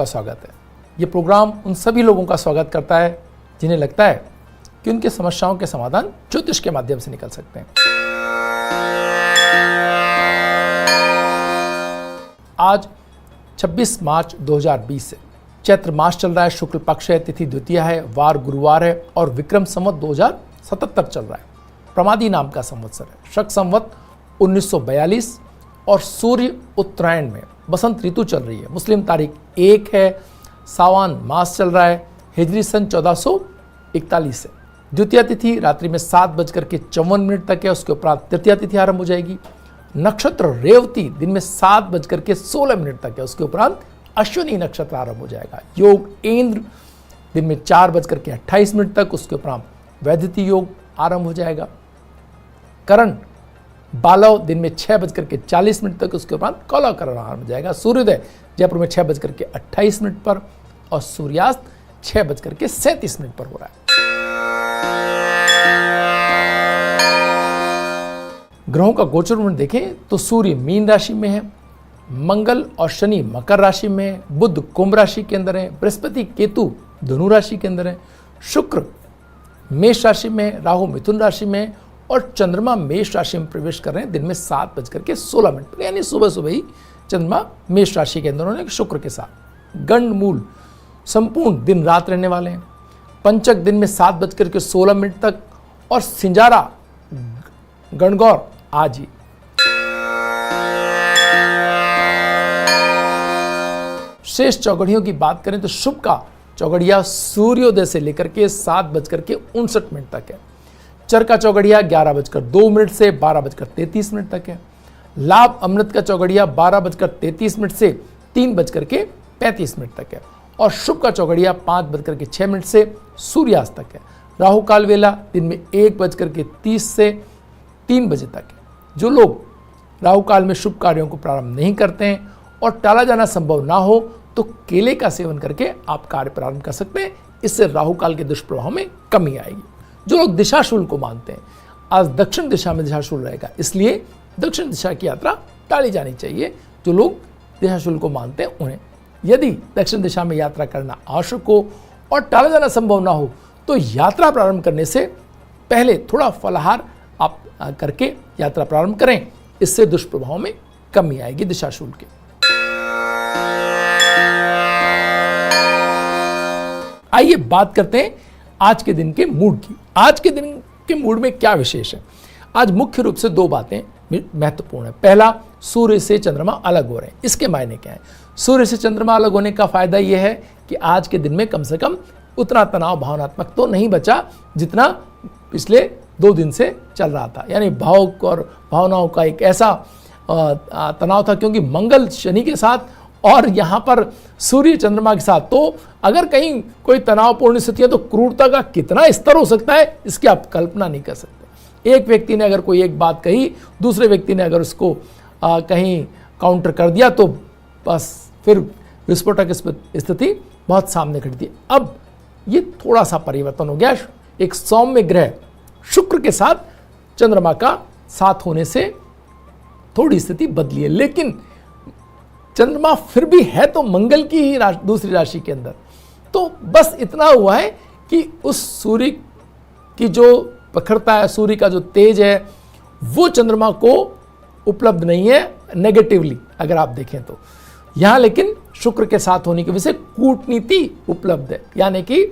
का स्वागत है। ये प्रोग्राम उन सभी लोगों का स्वागत करता है जिन्हें लगता है कि उनकी समस्याओं के समाधान ज्योतिष के माध्यम से निकल सकते हैं। आज 26 मार्च 2020 है। चैत्र मास चल रहा है, शुक्ल पक्ष है, तिथि द्वितीया है, वार गुरुवार है और विक्रम संवत 2077 चल रहा है। प्रमादी नाम का संवत्सर है। शक संवत 1942 और सूर्य उत्तरायण में बसंत ऋतु चल रही है। मुस्लिम तारीख 1 है, सावन मास चल रहा है, हिजरी सन 1441 है। द्वितीय तिथि रात्रि में 7:54 तक है, उसके उपरांत तृतीय तिथि आरंभ हो जाएगी। नक्षत्र रेवती दिन में 7:16 तक है, उसके उपरांत अश्विनी नक्षत्र आरंभ हो जाएगा। योग इंद्र दिन में 4:28 तक, उसके उपरांत वैदिति योग आरंभ हो जाएगा। करण बालव दिन में 6:40 तक, उसके उपरांत कौलव करण आरंभ हो जाएगा। सूर्योदय जयपुर में 6:28 पर और सूर्यास्त 6:37 पर हो रहा है। ग्रहों का गोचर में देखें तो सूर्य मीन राशि में है, मंगल और शनि मकर राशि में है, बुध कुंभ राशि के अंदर है, बृहस्पति केतु धनु राशि के अंदर है, शुक्र मेष राशि में, राहु मिथुन राशि में और चंद्रमा मेष राशि में प्रवेश कर रहे हैं दिन में 7:16 पर, यानी सुबह सुबह ही चंद्रमा मेष राशि के अंदर होने शुक्र के साथ। गंड मूल संपूर्ण दिन रात रहने वाले हैं। पंचक दिन में 7:16 तक और सिंजारा गणगौर आज ही। शेष चौगड़ियों की बात करें तो शुभ का चौगड़िया सूर्योदय से लेकर के 7:59 तक है। चर का चौगड़िया 11:02 से 12:33 तक है। लाभ अमृत का चौगड़िया 12:33 से 3:35 तक है और शुभ का चौगड़िया 5:06 से सूर्यास्त तक है। राहु काल वेला दिन में 1:30 से 3 बजे तक है। जो लोग राहु काल में शुभ कार्यों को प्रारंभ नहीं करते हैं और टाला जाना संभव ना हो तो केले का सेवन करके आप कार्य प्रारंभ कर सकते हैं। इससे राहु काल के दुष्प्रभाव में कमी आएगी। जो लोग दिशाशूल को मानते हैं, आज दक्षिण दिशा में दिशाशूल रहेगा, इसलिए दक्षिण दिशा की यात्रा टाली जानी चाहिए। जो लोग दिशाशूल को मानते हैं उन्हें, यदि दक्षिण दिशा में यात्रा करना आवश्यक हो और टाला जाना संभव ना हो तो यात्रा प्रारंभ करने से पहले थोड़ा फलाहार आप करके यात्रा प्रारंभ करें। इससे दुष्प्रभाव में कमी आएगी दिशाशूल के। आइए बात करते हैं आज के दिन के मूड की। आज के दिन के मूड में क्या विशेष है? आज मुख्य रूप से 2 बातें महत्वपूर्ण है। पहला, सूर्य से चंद्रमा अलग हो रहे हैं। इसके मायने क्या है? सूर्य से चंद्रमा अलग होने का फायदा यह है कि आज के दिन में कम से कम उतना तनाव भावनात्मक तो नहीं बचा जितना पिछले 2 दिन से चल रहा था। यानी भावुक और भावनाओं का एक ऐसा तनाव था, क्योंकि मंगल शनि के साथ और यहाँ पर सूर्य चंद्रमा के साथ, तो अगर कहीं कोई तनावपूर्ण स्थिति है तो क्रूरता का कितना स्तर हो सकता है इसकी आप कल्पना नहीं कर सकते। एक व्यक्ति ने अगर कोई एक बात कही, दूसरे व्यक्ति ने अगर उसको कहीं काउंटर कर दिया तो बस फिर विस्फोटक स्थिति बहुत सामने खड़ी थी। अब ये थोड़ा सा परिवर्तन हो गया। एक सौम्य ग्रह शुक्र के साथ चंद्रमा का साथ होने से थोड़ी स्थिति बदली है, लेकिन चंद्रमा फिर भी है तो मंगल की ही दूसरी राशि के अंदर। तो बस इतना हुआ है कि उस सूर्य की जो प्रखरता है, सूर्य का जो तेज है, वो चंद्रमा को उपलब्ध नहीं है नेगेटिवली अगर आप देखें तो। यहां लेकिन शुक्र के साथ होने की वजह से कूटनीति उपलब्ध है। यानी कि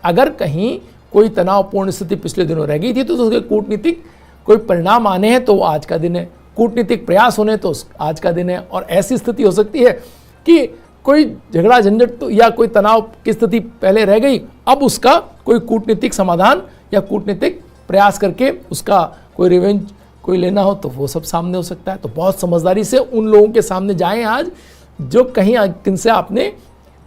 अगर कहीं कोई तनावपूर्ण स्थिति पिछले दिनों रह गई थी तो उसके कूटनीतिक कोई परिणाम आने हैं तो आज का दिन है। कूटनीतिक प्रयास होने तो आज का दिन है। और ऐसी स्थिति हो सकती है कि कोई झगड़ा झंझट तो या कोई तनाव की स्थिति पहले रह गई, अब उसका कोई कूटनीतिक समाधान या कूटनीतिक प्रयास करके उसका कोई रिवेंज कोई लेना हो तो वो सब सामने हो सकता है। तो बहुत समझदारी से उन लोगों के सामने जाएं आज जो कहीं जिनसे आपने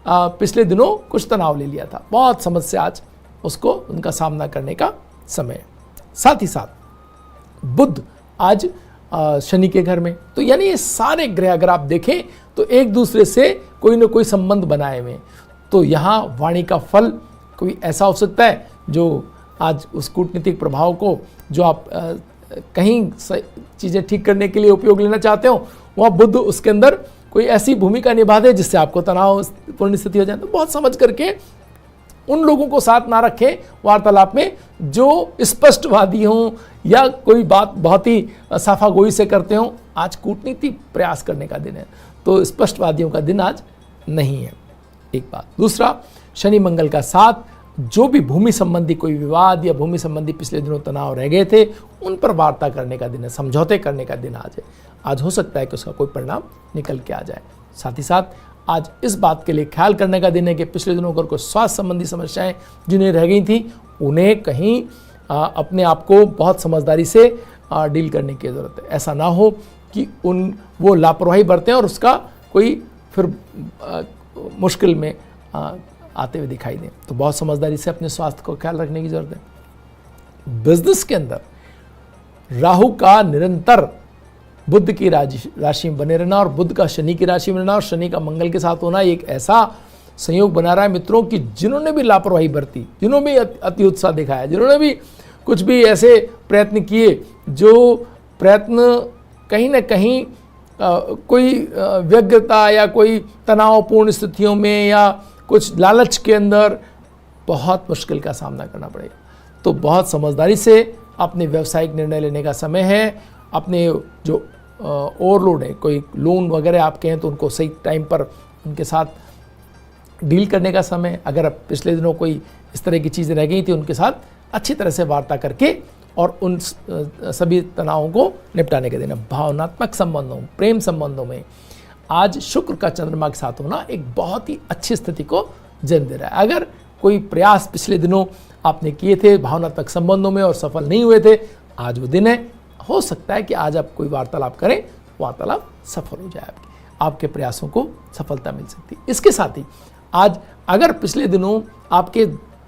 पिछले दिनों कुछ तनाव ले लिया था। बहुत समझ से आज उसको उनका सामना करने का समय है। साथ ही साथ बुध आज शनि के घर में, तो यानी ये सारे ग्रह अगर आप देखें तो एक दूसरे से कोई ना कोई संबंध बनाए हुए। तो यहाँ वाणी का फल कोई ऐसा हो सकता है जो आज उस कूटनीतिक प्रभाव को जो आप कहीं चीज़ें ठीक करने के लिए उपयोग लेना चाहते हो, वहाँ बुध उसके अंदर कोई ऐसी भूमिका निभा दे जिससे आपको तनावपूर्ण स्थिति हो जाए, तो बहुत समझ करके उन लोगों को साथ ना रखें वार्तालाप में जो स्पष्टवादी हों या कोई बात बहुत ही साफागोई से करते हों। आज कूटनीति प्रयास करने का दिन है, तो स्पष्टवादियों का दिन आज नहीं है, एक बात। दूसरा, शनि मंगल का साथ, जो भी भूमि संबंधी कोई विवाद या भूमि संबंधी पिछले दिनों तनाव रह गए थे, उन पर वार्ता करने का दिन है, समझौते करने का दिन आज है। आज हो सकता है कि उसका कोई परिणाम निकल के आ जाए। साथ ही साथ आज इस बात के लिए ख्याल करने का दिन है कि पिछले दिनों अगर कोई स्वास्थ्य संबंधी समस्याएं जिन्हें रह गई थी, उन्हें कहीं अपने आप को बहुत समझदारी से डील करने की ज़रूरत है। ऐसा ना हो कि वो लापरवाही बरतें और उसका कोई फिर मुश्किल में आते हुए दिखाई दें। तो बहुत समझदारी से अपने स्वास्थ्य को ख्याल रखने की ज़रूरत है। बिजनेस के अंदर राहु का निरंतर बुध की राशि में बने रहना और बुध का शनि की राशि में रहना और शनि का मंगल के साथ होना एक ऐसा संयोग बना रहा है मित्रों कि जिन्होंने भी लापरवाही बरती, जिन्होंने भी अति उत्साह दिखाया, जिन्होंने भी कुछ भी ऐसे प्रयत्न किए जो प्रयत्न कहीं ना कहीं कोई व्यग्रता या कोई तनावपूर्ण स्थितियों में या कुछ लालच के अंदर, बहुत मुश्किल का सामना करना पड़ेगा। तो बहुत समझदारी से अपने व्यावसायिक निर्णय लेने का समय है। अपने जो ओवरलोड है, कोई लोन वगैरह आपके हैं तो उनको सही टाइम पर उनके साथ डील करने का समय। अगर पिछले दिनों कोई इस तरह की चीज़ें रह गई थी, उनके साथ अच्छी तरह से वार्ता करके और उन सभी तनावों को निपटाने के दिन। भावनात्मक संबंधों, प्रेम संबंधों में आज शुक्र का चंद्रमा के साथ होना एक बहुत ही अच्छी स्थिति को जन्म दे रहा है। अगर कोई प्रयास पिछले दिनों आपने किए थे भावनात्मक संबंधों में और सफल नहीं हुए थे, आज वो दिन है। हो सकता है कि आज आप कोई वार्तालाप करें, वार्तालाप सफल हो जाए, आपके प्रयासों को सफलता मिल सकती है। इसके साथ ही आज अगर पिछले दिनों आपके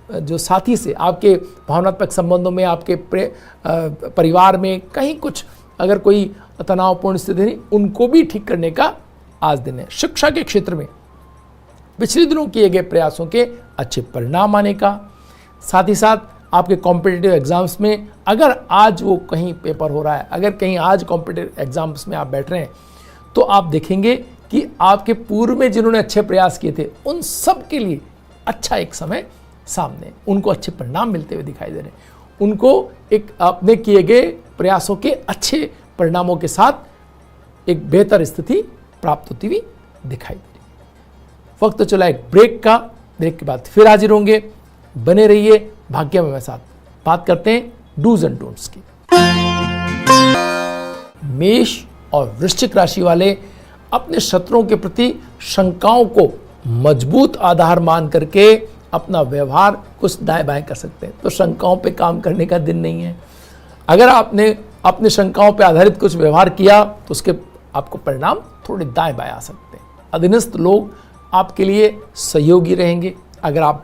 जो साथी से, आपके भावनात्मक संबंधों में, आपके परिवार में कहीं कुछ अगर कोई तनावपूर्ण स्थिति नहीं, उनको भी ठीक करने का आज दिन है। शिक्षा के क्षेत्र में पिछले दिनों किए गए प्रयासों के अच्छे परिणाम आने का, साथ ही साथ आपके कॉम्पिटिटिव एग्जाम्स में अगर आज वो कहीं पेपर हो रहा है, अगर कहीं आज कॉम्पिटिटिव एग्जाम्स में आप बैठ रहे हैं, तो आप देखेंगे कि आपके पूर्व में जिन्होंने अच्छे प्रयास किए थे, उन सब के लिए अच्छा एक समय सामने, उनको अच्छे परिणाम मिलते हुए दिखाई दे रहे हैं। उनको एक अपने किए गए प्रयासों के अच्छे परिणामों के साथ एक बेहतर स्थिति प्राप्त होती हुई दिखाई दे रही है। वक्त तो चला एक ब्रेक का, ब्रेक के बाद फिर हाजिर होंगे। बने रहिए भाग्यमय में साथ। बात करते हैं डूज एंड डोंट्स की। मेष और वृश्चिक राशि वाले अपने शत्रुओं के प्रति शंकाओं को मजबूत आधार मान करके अपना व्यवहार कुछ दाएं बाएं कर सकते हैं। तो शंकाओं पे काम करने का दिन नहीं है। अगर आपने अपने शंकाओं पे आधारित कुछ व्यवहार किया तो उसके आपको परिणाम थोड़े दाएं बाएं आ सकते हैं। अधीनस्थ लोग आपके लिए सहयोगी रहेंगे। अगर आप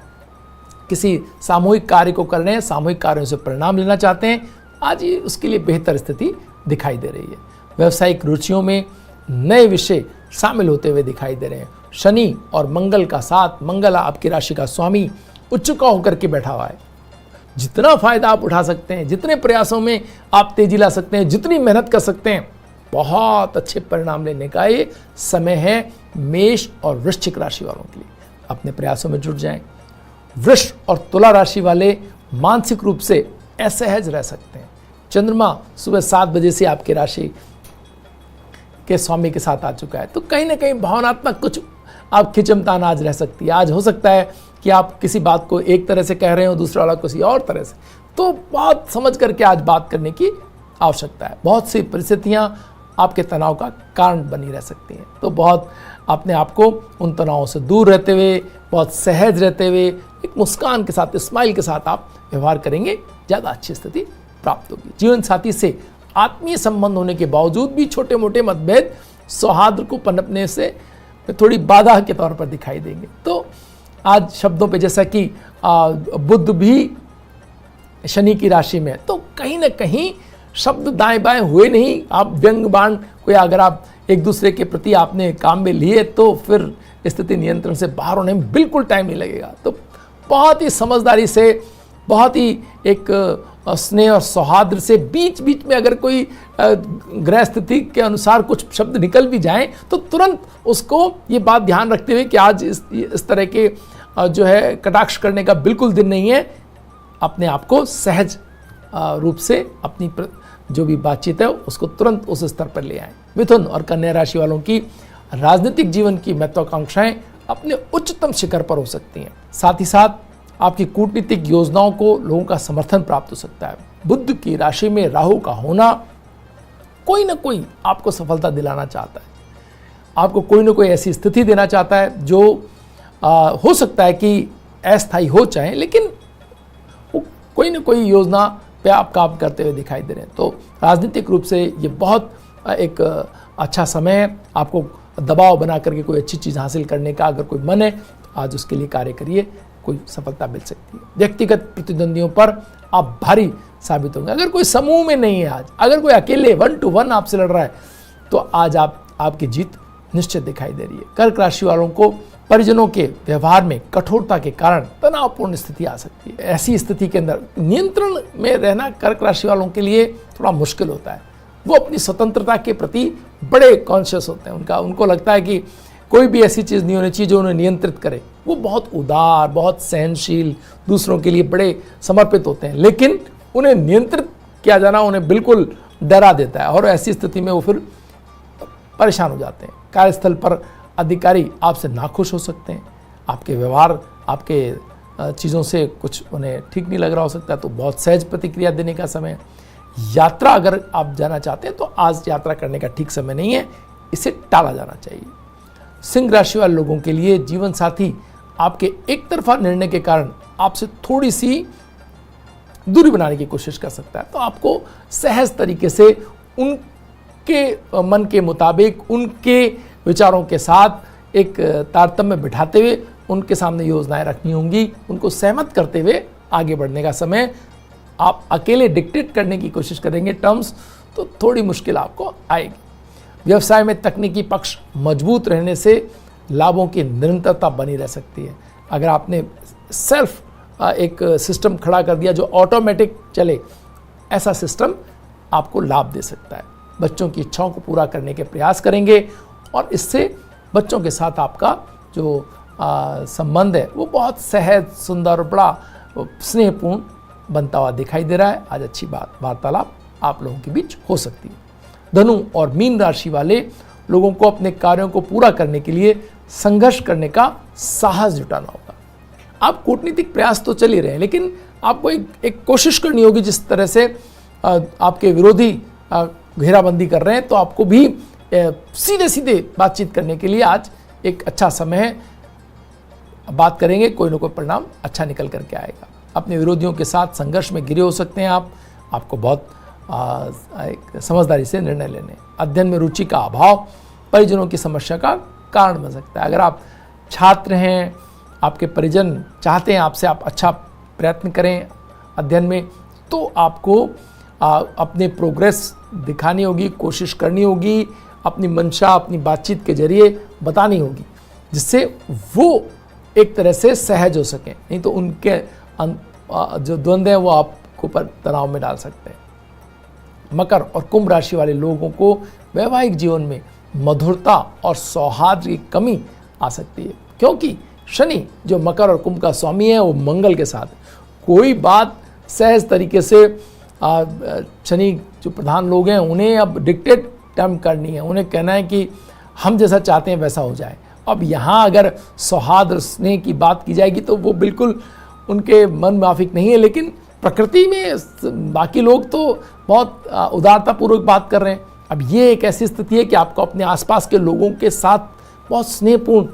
किसी सामूहिक कार्य को कर रहे हैं, सामूहिक कार्यों से परिणाम लेना चाहते हैं, आज ये उसके लिए बेहतर स्थिति दिखाई दे रही है। व्यावसायिक रुचियों में नए विषय शामिल होते हुए दिखाई दे रहे हैं। शनि और मंगल का साथ, मंगल आपकी राशि का स्वामी उच्चुका होकर के बैठा हुआ है। जितना फायदा आप उठा सकते हैं, जितने प्रयासों में आप तेजी ला सकते हैं, जितनी मेहनत कर सकते हैं, बहुत अच्छे परिणाम लेने का ये समय है मेष और वृश्चिक राशि वालों के लिए। अपने प्रयासों में जुट जाएं। वृष और तुला राशि वाले मानसिक रूप से असहज रह सकते हैं। चंद्रमा सुबह 7 बजे से आपकी राशि के स्वामी के साथ आ चुका है, तो कहीं ना कहीं भावनात्मक कुछ आप खिंचमतान आज रह सकती है। आज हो सकता है कि आप किसी बात को एक तरह से कह रहे हो, दूसरा वाला किसी और तरह से, तो बहुत समझ करके आज बात करने की आवश्यकता है। बहुत सी परिस्थितियां आपके तनाव का कारण बनी रह सकती हैं, तो बहुत अपने आप को उन तनावों से दूर रहते हुए, बहुत सहज रहते हुए, एक मुस्कान के साथ, स्माइल के साथ आप व्यवहार करेंगे, ज़्यादा अच्छी स्थिति प्राप्त होगी। जीवन साथी से आत्मीय संबंध होने के बावजूद भी छोटे मोटे मतभेद सौहार्द को पनपने से थोड़ी बाधा के तौर पर दिखाई देंगे। तो आज शब्दों पे जैसा कि बुध भी शनि की राशि में, तो कहीं ना कहीं शब्द दाएं बाएं हुए नहीं। आप व्यंग बाण कोई अगर आप एक दूसरे के प्रति आपने काम में लिए तो फिर स्थिति नियंत्रण से बाहर होने में बिल्कुल टाइम नहीं लगेगा। तो बहुत ही समझदारी से, बहुत ही एक स्नेह और सौहार्द से बीच बीच में अगर कोई ग्रह स्थिति के अनुसार कुछ शब्द निकल भी जाएं तो तुरंत उसको ये बात ध्यान रखते हुए कि आज इस तरह के जो है कटाक्ष करने का बिल्कुल दिन नहीं है, अपने आप को सहज रूप से अपनी जो भी बातचीत है उसको तुरंत उस स्तर पर ले आए। मिथुन और कन्या राशि वालों की राजनीतिक जीवन की महत्वाकांक्षाएं अपने उच्चतम शिखर पर हो सकती हैं। साथ ही साथ आपकी कूटनीतिक योजनाओं को लोगों का समर्थन प्राप्त हो सकता है। बुध की राशि में राहु का होना कोई ना कोई आपको सफलता दिलाना चाहता है, आपको कोई ना कोई ऐसी स्थिति देना चाहता है जो हो सकता है कि अस्थायी हो चाहे, लेकिन कोई ना कोई योजना पे आप काम करते हुए दिखाई दे रहे हैं। तो राजनीतिक रूप से ये बहुत एक अच्छा समय है। आपको दबाव बना करके कोई अच्छी चीज़ हासिल करने का अगर कोई मन है तो आज उसके लिए कार्य करिए, कोई सफलता मिल सकती है। व्यक्तिगत प्रतिद्वंदियों पर आप भारी साबित होंगे। अगर कोई समूह में नहीं है आज, अगर कोई अकेले 1 to 1 आपसे लड़ रहा है तो आज आपकी जीत निश्चित दिखाई दे रही है। कर्क राशि वालों को परिजनों के व्यवहार में कठोरता के कारण तनावपूर्ण स्थिति आ सकती है। ऐसी स्थिति के अंदर नियंत्रण में रहना कर्क राशि वालों के लिए थोड़ा मुश्किल होता है। वो अपनी स्वतंत्रता के प्रति बड़े कॉन्शियस होते हैं। उनको लगता है कि कोई भी ऐसी चीज़ नहीं होनी चाहिए जो उन्हें नियंत्रित करे। वो बहुत उदार, बहुत सहनशील, दूसरों के लिए बड़े समर्पित होते हैं, लेकिन उन्हें नियंत्रित किया जाना उन्हें बिल्कुल डरा देता है और ऐसी स्थिति में वो फिर परेशान हो जाते हैं। कार्यस्थल पर अधिकारी आपसे नाखुश हो सकते हैं। आपके व्यवहार, आपके चीज़ों से कुछ उन्हें ठीक नहीं लग रहा हो सकता है, तो बहुत सहज प्रतिक्रिया देने का समय। यात्रा अगर आप जाना चाहते हैं तो आज यात्रा करने का ठीक समय नहीं है, इसे टाला जाना चाहिए। सिंह राशि वाले लोगों के लिए जीवन साथी आपके एक तरफा निर्णय के कारण आपसे थोड़ी सी दूरी बनाने की कोशिश कर सकता है, तो आपको सहज तरीके से उनके मन के मुताबिक, उनके विचारों के साथ एक तारतम्य बिठाते हुए उनके सामने योजनाएं रखनी होंगी, उनको सहमत करते हुए आगे बढ़ने का समय। आप अकेले डिक्टेट करने की कोशिश करेंगे टर्म्स तो थोड़ी मुश्किल आपको आएगी। व्यवसाय में तकनीकी पक्ष मजबूत रहने से लाभों की निरंतरता बनी रह सकती है। अगर आपने सेल्फ एक सिस्टम खड़ा कर दिया जो ऑटोमेटिक चले, ऐसा सिस्टम आपको लाभ दे सकता है। बच्चों की इच्छाओं को पूरा करने के प्रयास करेंगे और इससे बच्चों के साथ आपका जो संबंध है वो बहुत सहज, सुंदर और बड़ा स्नेहपूर्ण बनता हुआ दिखाई दे रहा है। आज अच्छी वार्तालाप आप लोगों के बीच हो सकती है। धनु और मीन राशि वाले लोगों को अपने कार्यों को पूरा करने के लिए संघर्ष करने का साहस जुटाना होगा। आप कूटनीतिक प्रयास तो चल ही रहे हैं, लेकिन आपको एक कोशिश करनी होगी। जिस तरह से आपके विरोधी घेराबंदी कर रहे हैं, तो आपको भी सीधे सीधे बातचीत करने के लिए आज एक अच्छा समय है। बात करेंगे, कोई ना कोई परिणाम अच्छा निकल करके आएगा। अपने विरोधियों के साथ संघर्ष में घिरे हो सकते हैं आपको बहुत समझदारी से निर्णय लेने। अध्ययन में रुचि का अभाव परिजनों की समस्या का कारण बन सकता है। अगर आप छात्र हैं, आपके परिजन चाहते हैं आपसे आप अच्छा प्रयत्न करें अध्ययन में, तो आपको अपने प्रोग्रेस दिखानी होगी, कोशिश करनी होगी, अपनी मंशा अपनी बातचीत के जरिए बतानी होगी, जिससे वो एक तरह से सहज हो सकें। नहीं तो उनके जो द्वंद्व हैं वो आपको पर तनाव में डाल सकते हैं। मकर और कुंभ राशि वाले लोगों को वैवाहिक जीवन में मधुरता और सौहार्द की कमी आ सकती है, क्योंकि शनि जो मकर और कुंभ का स्वामी है वो मंगल के साथ। कोई बात सहज तरीके से शनि जो प्रधान लोग हैं उन्हें अब डिक्टेट टर्म करनी है, उन्हें कहना है कि हम जैसा चाहते हैं वैसा हो जाए। अब यहाँ अगर सौहार्द और स्नेह की बात की जाएगी तो वो बिल्कुल उनके मन माफिक नहीं है, लेकिन प्रकृति में बाकी लोग तो बहुत उदारतापूर्वक बात कर रहे हैं। अब ये एक ऐसी स्थिति है कि आपको अपने आसपास के लोगों के साथ बहुत स्नेहपूर्ण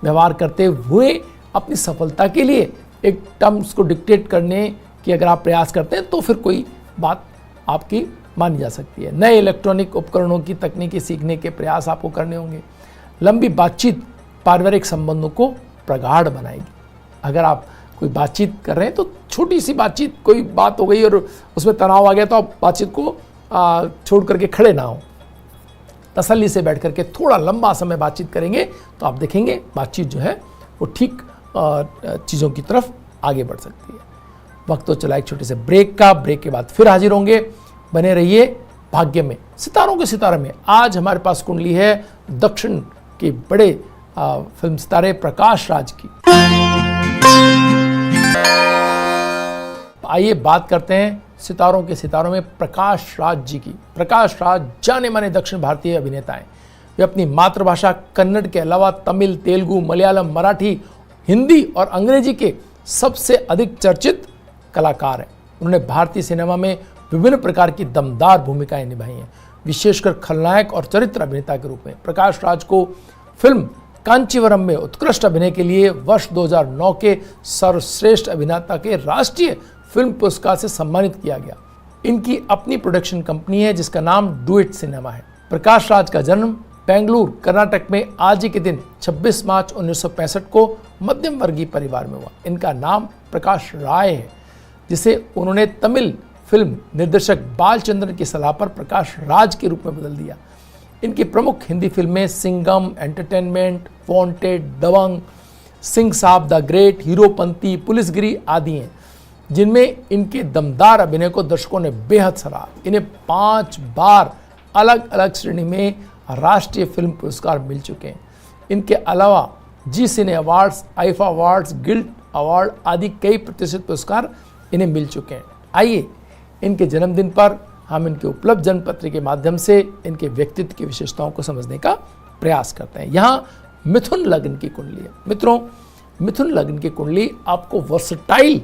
व्यवहार करते हुए अपनी सफलता के लिए एक टर्म्स को डिक्टेट करने की अगर आप प्रयास करते हैं तो फिर कोई बात आपकी मानी जा सकती है। नए इलेक्ट्रॉनिक उपकरणों की तकनीकी सीखने के प्रयास आपको करने होंगे। लंबी बातचीत पारिवारिक संबंधों को प्रगाढ़ बनाएगी। अगर आप कोई बातचीत कर रहे हैं तो छोटी सी बातचीत, कोई बात हो गई और उसमें तनाव आ गया तो आप बातचीत को छोड़ करके खड़े ना हो, तसल्ली से बैठ करके थोड़ा लंबा समय बातचीत करेंगे तो आप देखेंगे बातचीत जो है वो ठीक चीज़ों की तरफ आगे बढ़ सकती है। वक्त तो चला एक छोटे से ब्रेक का। ब्रेक के बाद फिर हाजिर होंगे। बने रहिए भाग्य में, सितारों के सितारे में। आज हमारे पास कुंडली है दक्षिण के बड़े फिल्म सितारे प्रकाश राज की। आइए बात करते हैं सितारों के सितारों में प्रकाश राज जी की। प्रकाश राज जाने माने दक्षिण भारतीय अभिनेता हैं। वे अपनी मातृभाषा कन्नड़ के अलावा तमिल, तेलुगु, मलयालम, मराठी, हिंदी और अंग्रेजी के सबसे अधिक चर्चित कलाकार हैं। उन्होंने भारतीय सिनेमा में विभिन्न प्रकार की दमदार भूमिकाएं निभाई हैं, विशेषकर खलनायक और चरित्र अभिनेता के रूप में। प्रकाश राज को फिल्म कांचीवरम में उत्कृष्ट अभिनय के लिए वर्ष 2009 के सर्वश्रेष्ठ अभिनेता के राष्ट्रीय फिल्म पुरस्कार से सम्मानित किया गया। इनकी अपनी प्रोडक्शन कंपनी है जिसका नाम डुएट सिनेमा है। प्रकाश राज का जन्म बेंगलुरु, कर्नाटक में आज ही के दिन 26 मार्च 1965 को मध्यम वर्गीय परिवार में हुआ। इनका नाम प्रकाश राय है, जिसे उन्होंने तमिल फिल्म निर्देशक बालचंद्रन की सलाह पर प्रकाश राज के रूप में बदल दिया। इनकी प्रमुख हिंदी फिल्में सिंघम, एंटरटेनमेंट, वांटेड, दबंग, सिंह साहब द ग्रेट, हीरोपंती, पुलिसगिरी आदि हैं, जिनमें इनके दमदार अभिनय को दर्शकों ने बेहद सराहा। इन्हें 5 बार अलग अलग श्रेणी में राष्ट्रीय फिल्म पुरस्कार मिल चुके हैं। इनके अलावा Zee cine awards, IIFA awards, guild award आदि कई प्रतिष्ठित पुरस्कार इन्हें मिल चुके हैं। आइए इनके जन्मदिन पर हम इनके उपलब्ध जन्मपत्र के माध्यम से इनके व्यक्तित्व की विशेषताओं को समझने का प्रयास करते हैं। यहाँ मिथुन लग्न की कुंडली है। मित्रों, मिथुन लग्न की कुंडली आपको वर्सटाइल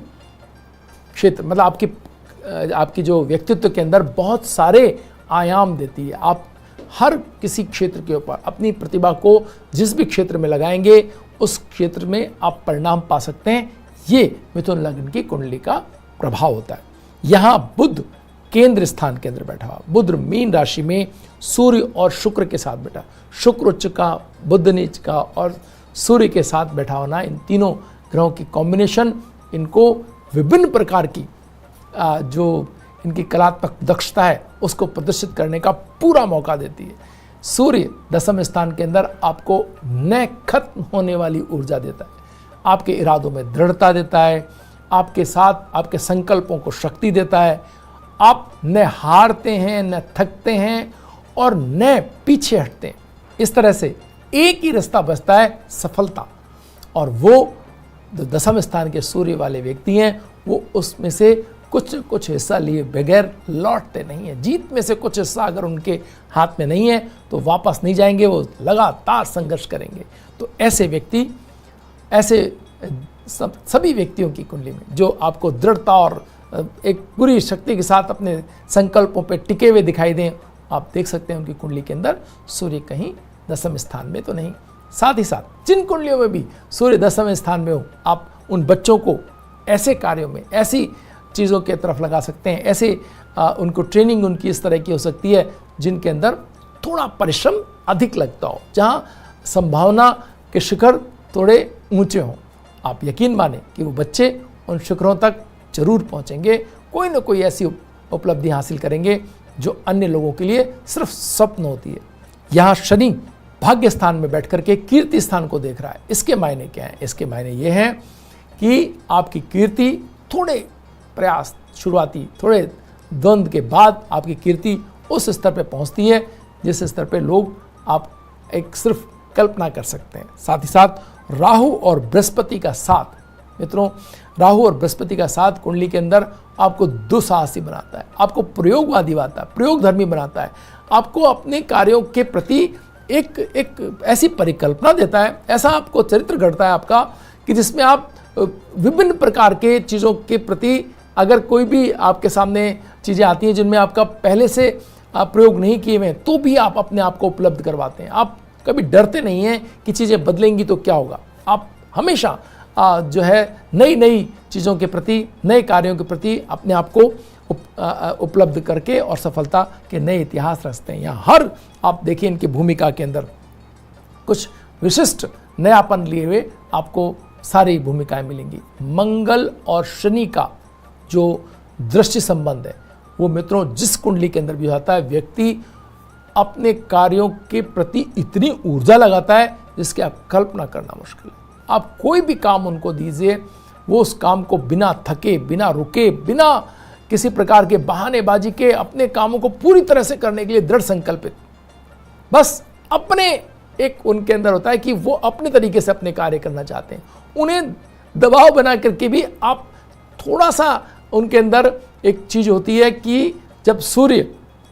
क्षेत्र, मतलब आपकी जो व्यक्तित्व के अंदर बहुत सारे आयाम देती है। आप हर किसी क्षेत्र के ऊपर अपनी प्रतिभा को जिस भी क्षेत्र में लगाएंगे उस क्षेत्र में आप परिणाम पा सकते हैं। ये मिथुन लग्न की कुंडली का प्रभाव होता है। यहाँ बुध केंद्र स्थान के अंदर बैठा हुआ। बुध मीन राशि में सूर्य और शुक्र के साथ बैठा, शुक्र उच्च का, बुध नीच का और सूर्य के साथ बैठा होना, इन तीनों ग्रहों की कॉम्बिनेशन इनको विभिन्न प्रकार की जो इनकी कलात्मक दक्षता है उसको प्रदर्शित करने का पूरा मौका देती है। सूर्य दशम स्थान के अंदर आपको न खत्म होने वाली ऊर्जा देता है, आपके इरादों में दृढ़ता देता है, आपके साथ आपके संकल्पों को शक्ति देता है। आप न हारते हैं, न थकते हैं और न पीछे हटते हैं। इस तरह से एक ही रास्ता बचता है, सफलता। और वो जो दशम स्थान के सूर्य वाले व्यक्ति हैं वो उसमें से कुछ हिस्सा लिए बगैर लौटते नहीं है। जीत में से कुछ हिस्सा अगर उनके हाथ में नहीं है तो वापस नहीं जाएंगे, वो लगातार संघर्ष करेंगे। तो ऐसे व्यक्ति, ऐसे सभी व्यक्तियों की कुंडली में जो आपको दृढ़ता और एक पूरी शक्ति के साथ अपने संकल्पों पे टिके हुए दिखाई दें, आप देख सकते हैं उनकी कुंडली के अंदर सूर्य कहीं दशम स्थान में तो नहीं। साथ ही साथ जिन कुंडलियों में भी सूर्य दशम स्थान में हो, आप उन बच्चों को ऐसे कार्यों में, ऐसी चीज़ों के तरफ लगा सकते हैं, ऐसे उनको ट्रेनिंग उनकी इस तरह की हो सकती है जिनके अंदर थोड़ा परिश्रम अधिक लगता हो, जहाँ संभावना के शिखर थोड़े ऊंचे हों। आप यकीन माने कि वो बच्चे उन शिखरों तक जरूर पहुंचेंगे, कोई ना कोई ऐसी उपलब्धि हासिल करेंगे जो अन्य लोगों के लिए सिर्फ स्वप्न होती है। यहाँ शनि भाग्य स्थान में बैठ करके कीर्ति स्थान को देख रहा है। इसके मायने क्या हैं? इसके मायने ये हैं कि आपकी कीर्ति थोड़े प्रयास, शुरुआती थोड़े द्वंद्व के बाद आपकी कीर्ति उस स्तर पे पहुंचती है जिस स्तर पे लोग आप एक सिर्फ कल्पना कर सकते हैं। साथ ही साथ राहु और बृहस्पति का साथ, मित्रों, राहु और बृहस्पति का साथ कुंडली के अंदर आपको दुस्साहसी बनाता है, आपको प्रयोगवादी बनाता है, प्रयोगधर्मी बनाता है, आपको अपने कार्यों के प्रति एक ऐसी परिकल्पना देता है, ऐसा आपको चरित्र गढ़ता है आपका कि जिसमें आप विभिन्न प्रकार के चीज़ों के प्रति, अगर कोई भी आपके सामने चीज़ें आती हैं जिनमें आपका पहले से प्रयोग नहीं किए हुए तो भी आप अपने आप को उपलब्ध करवाते हैं। आप कभी डरते नहीं हैं कि चीज़ें बदलेंगी तो क्या होगा। आप हमेशा जो है नई नई चीज़ों के प्रति, नए कार्यों के प्रति अपने आप को उपलब्ध करके और सफलता के नए इतिहास रचते हैं। यहाँ हर आप देखिए इनकी भूमिका के अंदर कुछ विशिष्ट नयापन लिए हुए आपको सारी भूमिकाएं मिलेंगी। मंगल और शनि का जो दृष्टि संबंध है वो मित्रों जिस कुंडली के अंदर भी होता है, व्यक्ति अपने कार्यों के प्रति इतनी ऊर्जा लगाता है जिसकी आप कल्पना करना मुश्किल है। आप कोई भी काम उनको दीजिए, वो उस काम को बिना थके, बिना रुके, बिना किसी प्रकार के बहानेबाजी के अपने कामों को पूरी तरह से करने के लिए दृढ़ संकल्पित, बस अपने एक उनके अंदर होता है कि वो अपने तरीके से अपने कार्य करना चाहते हैं। उन्हें दबाव बना करके भी आप थोड़ा सा, उनके अंदर एक चीज होती है कि जब सूर्य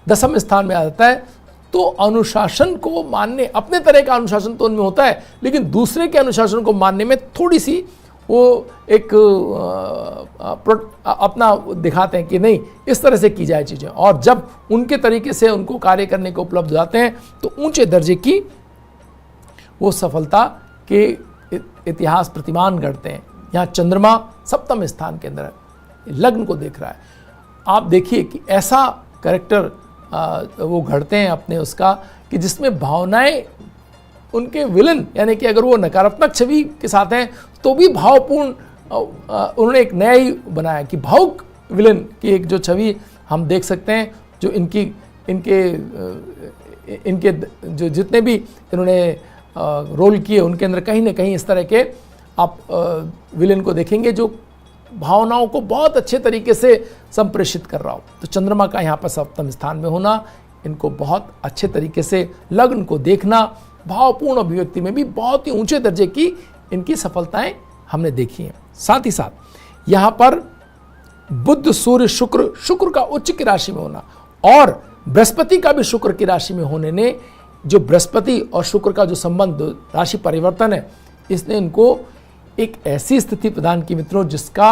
10वें स्थान में आ जाता है तो अनुशासन को मानने, अपने तरह का अनुशासन तो उनमें होता है, लेकिन दूसरे के अनुशासन को मानने में थोड़ी सी वो एक अपना दिखाते हैं कि नहीं, इस तरह से की जाए चीज़ें। और जब उनके तरीके से उनको कार्य करने को उपलब्ध हो जाते हैं तो ऊंचे दर्जे की वो सफलता के इतिहास प्रतिमान गढ़ते हैं। यहाँ चंद्रमा 7वें स्थान के अंदर लग्न को देख रहा है। आप देखिए कि ऐसा कैरेक्टर वो घड़ते हैं अपने उसका कि जिसमें भावनाएं उनके विलन, यानी कि अगर वो नकारात्मक छवि के साथ हैं तो भी भावपूर्ण, उन्होंने एक नया ही बनाया कि भावुक विलन की एक जो छवि हम देख सकते हैं। जो इनके जो जितने भी इन्होंने रोल किए उनके अंदर कहीं ना कहीं इस तरह के आप विलेन को देखेंगे जो भावनाओं को बहुत अच्छे तरीके से संप्रेषित कर रहा हो। तो चंद्रमा का यहाँ पर 7वें स्थान में होना, इनको बहुत अच्छे तरीके से लग्न को देखना, भावपूर्ण अभिव्यक्ति में भी बहुत ही ऊंचे दर्जे की इनकी सफलताएं हमने देखी हैं। साथ ही साथ यहाँ पर बुध, सूर्य, शुक्र का उच्च की राशि में होना और बृहस्पति का भी शुक्र की राशि में होने ने, जो बृहस्पति और शुक्र का जो संबंध, राशि परिवर्तन है, इसने इनको एक ऐसी स्थिति प्रदान की मित्रों जिसका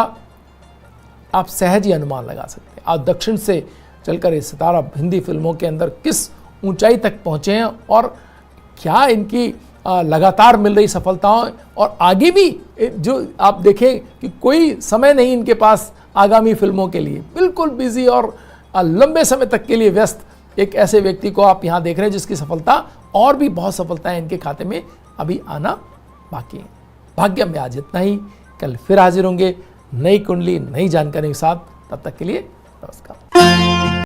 आप सहज ही अनुमान लगा सकते हैं। आप दक्षिण से चलकर ये सितारा हिंदी फिल्मों के अंदर किस ऊंचाई तक पहुंचे हैं और क्या इनकी लगातार मिल रही सफलताओं, और आगे भी जो आप देखें कि कोई समय नहीं इनके पास आगामी फिल्मों के लिए, बिल्कुल बिजी और लंबे समय तक के लिए व्यस्त एक ऐसे व्यक्ति को आप यहाँ देख रहे हैं जिसकी सफलता और भी बहुत सफलताएं इनके खाते में अभी आना बाकी है। भाग्य में आज इतना ही, कल फिर हाजिर होंगे नई कुंडली, नई जानकारी के साथ। तब तक के लिए नमस्कार।